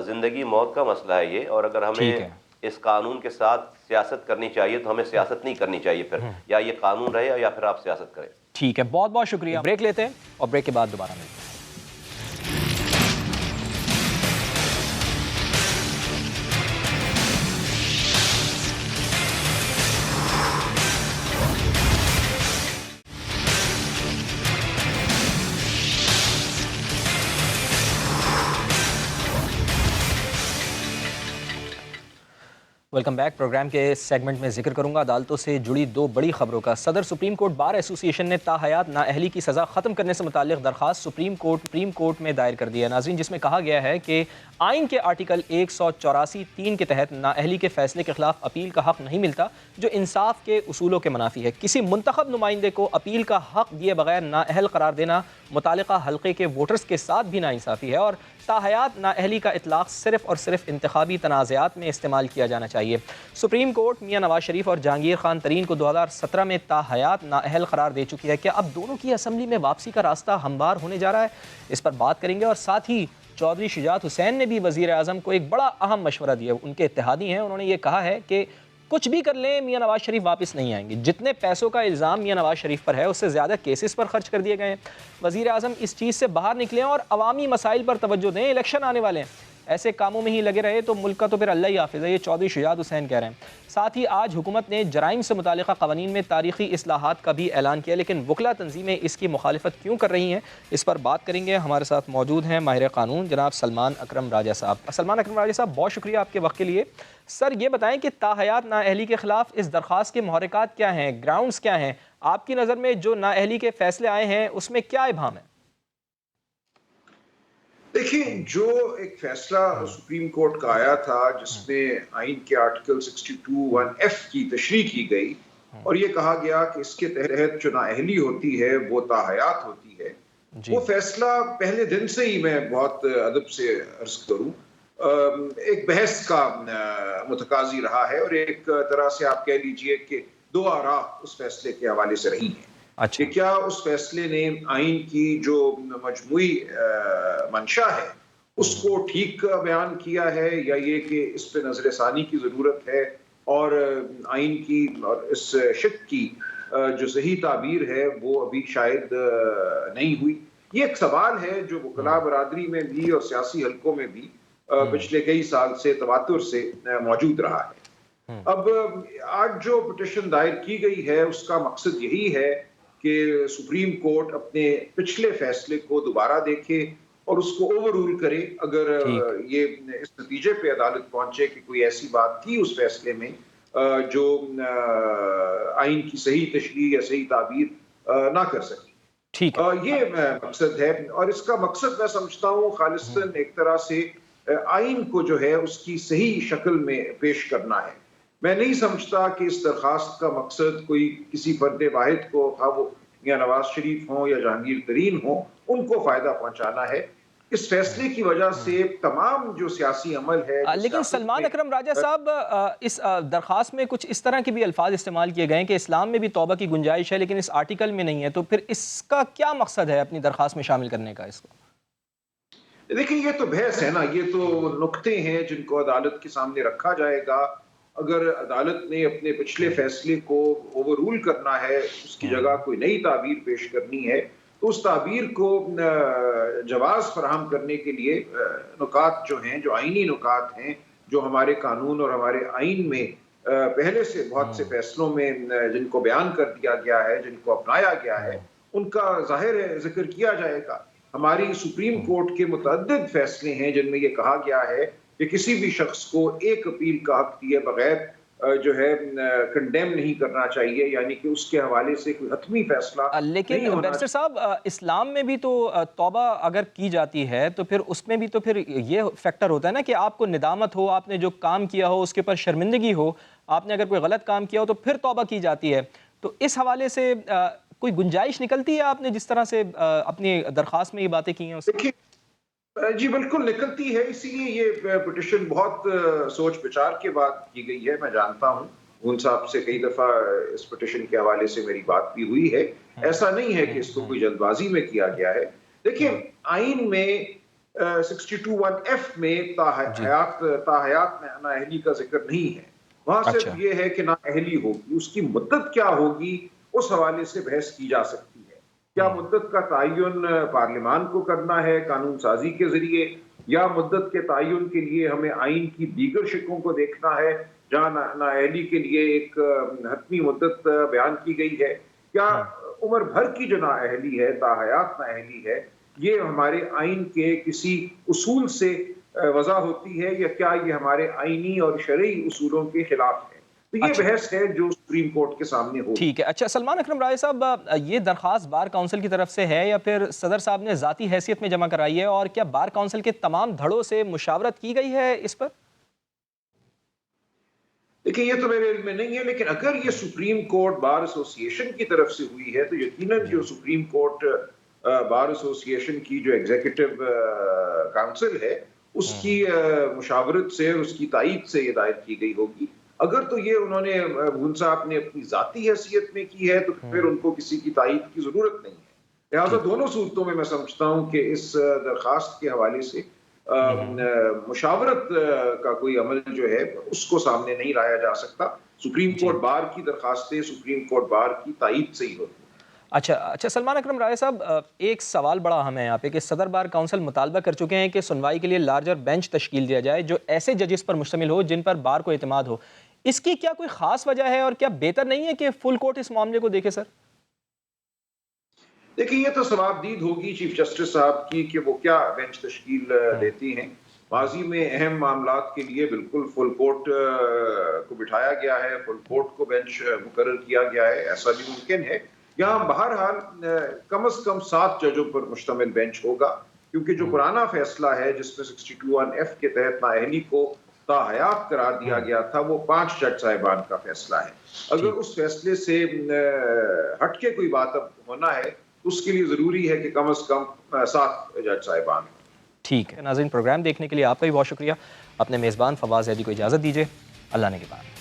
زندگی موت کا مسئلہ ہے یہ، اور اگر ہمیں اس قانون کے ساتھ سیاست کرنی چاہیے تو ہمیں سیاست نہیں کرنی چاہیے، پھر یا یہ قانون رہے یا پھر آپ سیاست کریں۔ ٹھیک ہے، بہت بہت شکریہ۔ بریک لیتے ہیں اور بریک کے بعد دوبارہ ملتے ہیں۔ Welcome back. प्रोग्राम के सेगमेंट में जिक्र करूंगा अदालतों से जुड़ी दो बड़ी खबरों का। सदर सुप्रीम कोर्ट बार एसोसिएशन ने ताहयात नाअहली की सज़ा ख़त्म करने से मुताल्लिक़ दरख्वास्त सुप्रीम कोर्ट में दायर कर दी है नाज़रीन, जिसमें कहा गया है कि आइन के आर्टिकल 184(3) के तहत नाअहली के फ़ैसले के ख़िलाफ़ अपील का हक़ नहीं मिलता, जो इंसाफ के उसूलों के मुनाफी है। किसी मुंतखब नुमाइंदे को अपील का हक़ दिए बगैर नाअहल करार देना मुतालिका हल्के के वोटर्स के साथ भी नाइंसाफ़ी है और ताहयात नाअहली का इतलाक़ सिर्फ़ और सिर्फ इंतखाबी तनाज़ात में इस्तेमाल किया जाना चाहिए। सुप्रीम कोर्ट मियां नवाज शरीफ और जहांगीर खान तरीन को 2017 में ताहयात नाअहल करार दे चुकी है। क्या अब दोनों की असम्बली में वापसी का रास्ता हमवार होने जा रहा है? इस पर बात करेंगे। और साथ ही चौधरी शुजात हुसैन ने भी वज़ीर आज़म को एक बड़ा अहम मशवरा दिया। उनके इत्तेहादी हैं, उन्होंने ये कहा है कि कुछ भी कर लें मियां नवाज शरीफ वापस नहीं आएंगे। जितने पैसों का इल्ज़ाम मियां नवाज शरीफ पर है उससे ज़्यादा केसेस पर खर्च कर दिए गए हैं। वज़ीर आज़म इस चीज़ से बाहर निकलें और अवामी मसाइल पर तवज्जो दें। इलेक्शन आने वाले हैं, ऐसे कामों में ही लगे रहे तो मुल्क का तो फिर अल्लाह ही हाफ़िज़ है। ये चौधरी शुजात हुसैन कह रहे हैं। साथ ही आज हुकूमत ने जराइम से मुतालिका क़वानीन में तारीख़ी इस्लाहात का भी ऐलान किया, लेकिन वकला तंजीमें इसकी मुखालिफत क्यों कर रही हैं, इस पर बात करेंगे। हमारे साथ मौजूद हैं माहिर क़ानून जनाब सलमान अकरम राजा साहब। सलमान अकरम राजा साहब, बहुत शुक्रिया आपके वक्त के लिए। सर ये बताएं कि ताहयात नाअहली के ख़िलाफ़ इस दरख्वास्त के मुहर्रिकात क्या हैं, ग्राउंड्स क्या हैं? आपकी नज़र में जो नाअहली के फ़ैसले आए हैं उसमें क्या इबाम है? देखिए, जो एक फैसला सुप्रीम कोर्ट का आया था जिसमें आइन के आर्टिकल 62(1)(f) की तशरीह की गई और ये कहा गया कि इसके तहत जो नाअहली होती है वो ताहयात होती है, वो फैसला पहले दिन से ही मैं बहुत अदब से अर्ज करूं एक बहस का मुतकाजी रहा है और एक तरह से आप कह लीजिए कि दो आरा उस फैसले के हवाले से रही हैं। कि क्या उस फैसले ने आइन की जो मजमूई मंशा है उसको ठीक बयान किया है या ये कि इस पे नजरसानी की ज़रूरत है और आइन की और इस शिक की जो सही ताबीर है वो अभी शायद नहीं हुई। ये एक सवाल है जो वकला बरादरी में भी और सियासी हलकों में भी पिछले कई साल से तवातुर से मौजूद रहा है। अब आज जो पिटीशन दायर की गई है उसका मकसद यही है कि सुप्रीम कोर्ट अपने पिछले फैसले को दोबारा देखे और उसको ओवर रूल करे। अगर ये इस नतीजे पे अदालत पहुंचे कि कोई ऐसी बात थी उस फैसले में जो आइन की सही तशरीह या सही ताबीर ना कर सकी, ठीक ये मकसद है। और इसका मकसद मैं समझता हूँ खालिस्तन एक तरह से आइन को जो है उसकी सही शक्ल में पेश करना है। मैं नहीं समझता कि इस दरखास्त का मकसद कोई किसी फर्द वाहिद को, वो या नवाज शरीफ हो या जहांगीर तरीन हो, उनको फायदा पहुंचाना है। इस फैसले की वजह से तमाम जो सियासी अमल है। लेकिन सलमान अकरम राजा साहब, इस दरखास्त में कुछ इस तरह के भी अल्फाज इस्तेमाल किए गए हैं कि इस्लाम में भी तौबा की गुंजाइश है लेकिन इस आर्टिकल में नहीं है, तो फिर इसका क्या मकसद है अपनी दरखास्त में शामिल करने का इसको? देखिए, ये तो बहस है ना, ये तो नुक्ते हैं जिनको अदालत के सामने रखा जाएगा। अगर अदालत ने अपने पिछले फैसले को ओवर रूल करना है, उसकी जगह कोई नई ताबीर पेश करनी है, तो उस ताबीर को जवाज़ फराहम करने के लिए नुकात जो हैं, जो आइनी नुकात हैं, जो हमारे कानून और हमारे आइन में पहले से बहुत से फैसलों में जिनको बयान कर दिया गया है, जिनको अपनाया गया है, उनका जाहिर है जिक्र किया जाएगा। हमारी सुप्रीम कोर्ट के मुतअद्दिद फैसले हैं जिनमें ये कहा गया है कि किसी भी शख्स को एक अपील का हक दिए बगैर जो है कंडेम नहीं करना चाहिए, यानी कि उसके हवाले से कोई हतमी फैसला। लेकिन बैरिस्टर साहब, इस्लाम में भी तो तौबा अगर की जाती है तो फिर उसमें भी तो फिर ये फैक्टर होता है ना कि आपको निदामत हो, आपने जो काम किया हो उसके ऊपर शर्मिंदगी हो, आपने अगर कोई गलत काम किया हो तो फिर तौबा की जाती है। तो इस हवाले से कोई गुंजाइश निकलती है, आपने जिस तरह से अपनी दरख्वास्त में ये बातें की हैं उससे? जी बिल्कुल निकलती है, इसीलिए ये पिटीशन बहुत सोच विचार के बाद की गई है। मैं जानता हूँ उन साहब से कई दफ़ा इस पिटीशन के हवाले से मेरी बात भी हुई है। ऐसा नहीं है कि इसको कोई जल्दबाजी में किया गया है। देखिए, आइन में 62(1)(f) में ताहयात नाअहली का जिक्र नहीं है। वहां सिर्फ ये है कि नाअहली होगी, उसकी मुद्दत क्या होगी उस हवाले से बहस की जा सकती है। क्या मुद्दत का तयन पार्लियामान को करना है कानून साजी के जरिए, या मुद्दत के तयन के लिए हमें आइन की दीगर शिकों को देखना है जहाँ नाअहली के लिए एक हतमी मुद्दत बयान की गई है? क्या उम्र भर की जो नाअहली है, ताहयात नाअहली है, ये हमारे आइन के किसी उसूल से वजह होती है या क्या ये हमारे आईनी और शरई उसूलों के खिलाफ है। तो ये बहस है जो सुप्रीम कोर्ट के सामने हो। ठीक है। अच्छा सलमान अकरम राय साहब, ये दरख्वास्त बार काउंसिल की तरफ से है या फिर सदर साहब ने ज़ाती हैसियत में जमा कराई है, और क्या बार काउंसिल के तमाम धड़ों से मुशावरत की गई है इस पर? देखिए ये तो मेरे इल्म में नहीं है, लेकिन अगर ये सुप्रीम कोर्ट बार एसोसिएशन की तरफ से हुई है तो यकीनन जो सुप्रीम कोर्ट बार एसोसिएशन की जो एग्जीक्यूटिव काउंसिल है उसकी मुशावरत से और उसकी तायीद से ये दायर की गई होगी। अगर तो ये उन्होंने भून साहब ने अपनी जाती हैसियत में की है तो फिर उनको किसी की तायीद की जरूरत नहीं है। लिहाजा दोनों सूरतों में मैं समझता हूँ कि इस दरखास्त के हवाले से मुशावरत का कोई अमल जो है उसको सामने नहीं लाया जा सकता। सुप्रीम कोर्ट बार की दरखास्तें सुप्रीम कोर्ट बार की तायीद से ही होती। अच्छा सलमान अकरम राय साहब, एक सवाल बड़ा अहम है यहाँ पे कि सदर बार काउंसिल मुतालबा कर चुके हैं कि सुनवाई के लिए लार्जर बेंच तश्कील दिया जाए जो ऐसे जजेस पर मुश्तमिल हो जिन पर बार को एतमाद हो। इसकी क्या कोई खास वजह है, और क्या बेहतर नहीं है कि फुल कोर्ट इस मामले को देखे? सर देखिए ये तो सवाबदीद होगी चीफ जस्टिस साहब की कि वो क्या बेंच तश्कील देती हैं। माजी में अहम मामलात के लिए बिल्कुल फुल कोर्ट को बिठाया गया है, फुल कोर्ट को बेंच मुकर्रर किया गया है, ऐसा भी मुमकिन है। यहाँ बहरहाल कम अज कम 7 जजों पर मुश्तमिल बेंच होगा, क्योंकि जो पुराना फैसला है जिसमें 62(1)F के तहत नाअहली को ताहयात करार दिया गया था वो 5 जज साहिबान का फैसला है। अगर उस फैसले से हटके कोई बात अब होना है तो उसके लिए जरूरी है कि कम अज कम 7 जज साहिबान। ठीक है नाज़रीन, प्रोग्राम देखने के लिए आपका भी बहुत शुक्रिया। अपने मेज़बान फवाद ज़ैदी को इजाज़त दीजिए। अल्लाह ने के बाद।